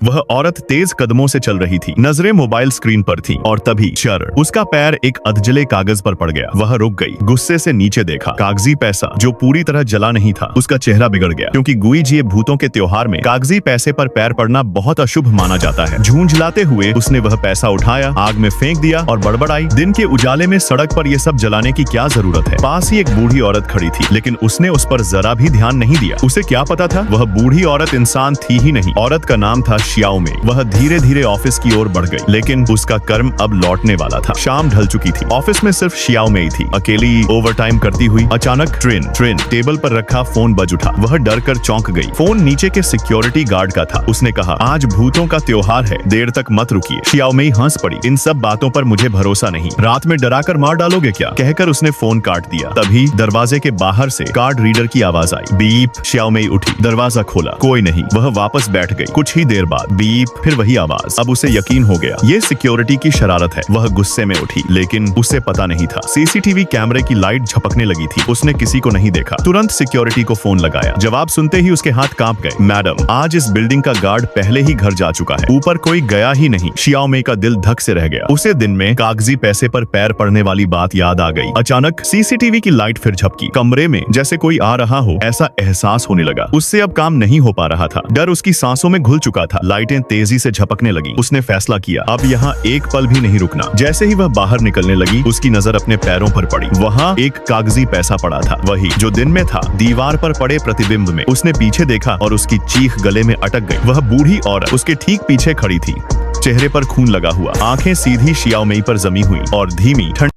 वह औरत तेज कदमों से चल रही थी, नजरें मोबाइल स्क्रीन पर थी और तभी चर उसका पैर एक अधजले कागज पर पड़ गया। वह रुक गई, गुस्से से नीचे देखा। कागजी पैसा जो पूरी तरह जला नहीं था। उसका चेहरा बिगड़ गया क्योंकि गुईजिए भूतों के त्योहार में कागजी पैसे पर पैर पड़ना बहुत अशुभ माना जाता है। झूंझलाते हुए उसने वह पैसा उठाया, आग में फेंक दिया और बड़बड़ाई, दिन के उजाले में सड़क पर यह सब जलाने की क्या जरूरत है। पास ही एक बूढ़ी औरत खड़ी थी, लेकिन उसने उस पर जरा भी ध्यान नहीं दिया। उसे क्या पता था वह बूढ़ी औरत इंसान थी ही नहीं। औरत का नाम था शियाओमे। वह धीरे धीरे ऑफिस की ओर बढ़ गई, लेकिन उसका कर्म अब लौटने वाला था। शाम ढल चुकी थी। ऑफिस में सिर्फ शियाओमे ही थी, अकेली ओवरटाइम करती हुई। अचानक ट्रेन टेबल पर रखा फोन बज उठा। वह डर कर चौंक गई। फोन नीचे के सिक्योरिटी गार्ड का था। उसने कहा, आज भूतों का त्योहार है, देर तक मत रुकिए। शियाओमे हंस पड़ी, इन सब बातों पर मुझे भरोसा नहीं। रात में डराकर मार डालोगे क्या, कहकर उसने फोन काट दिया। तभी दरवाजे के बाहर से कार्ड रीडर की आवाज आई। बीप। शियाओमे उठी, दरवाजा खोला, कोई नहीं। वह वापस बैठ गई। कुछ ही देर बाद बीप, फिर वही आवाज। अब उसे यकीन हो गया, ये सिक्योरिटी की शरारत है। वह गुस्से में उठी, लेकिन उसे पता नहीं था सीसीटीवी कैमरे की लाइट झपकने लगी थी। उसने किसी को नहीं देखा। तुरंत सिक्योरिटी को फोन लगाया। जवाब सुनते ही उसके हाथ कांप गए। मैडम, आज इस बिल्डिंग का गार्ड पहले ही घर जा चुका है, ऊपर कोई गया ही नहीं। शियाओमे का दिल धक से रह गया। उसे दिन में कागजी पैसे पर पैर पड़ने वाली बात याद आ गई। अचानक सीसीटीवी की लाइट फिर झपकी। कमरे में जैसे कोई आ रहा हो ऐसा एहसास होने लगा। उससे अब काम नहीं हो पा रहा था। डर उसकी सांसों में घुल चुका था। लाइटें तेजी से झपकने लगी। उसने फैसला किया, अब यहाँ एक पल भी नहीं रुकना। जैसे ही वह बाहर निकलने लगी, उसकी नजर अपने पैरों पर पड़ी। वहाँ एक कागजी पैसा पड़ा था, वही जो दिन में था, दीवार पर पड़े प्रतिबिंब में। उसने पीछे देखा और उसकी चीख गले में अटक गई। वह बूढ़ी औरत उसके ठीक पीछे खड़ी थी, चेहरे पर खून लगा हुआ, आंखें सीधी शियाओमे पर जमी हुई और धीमी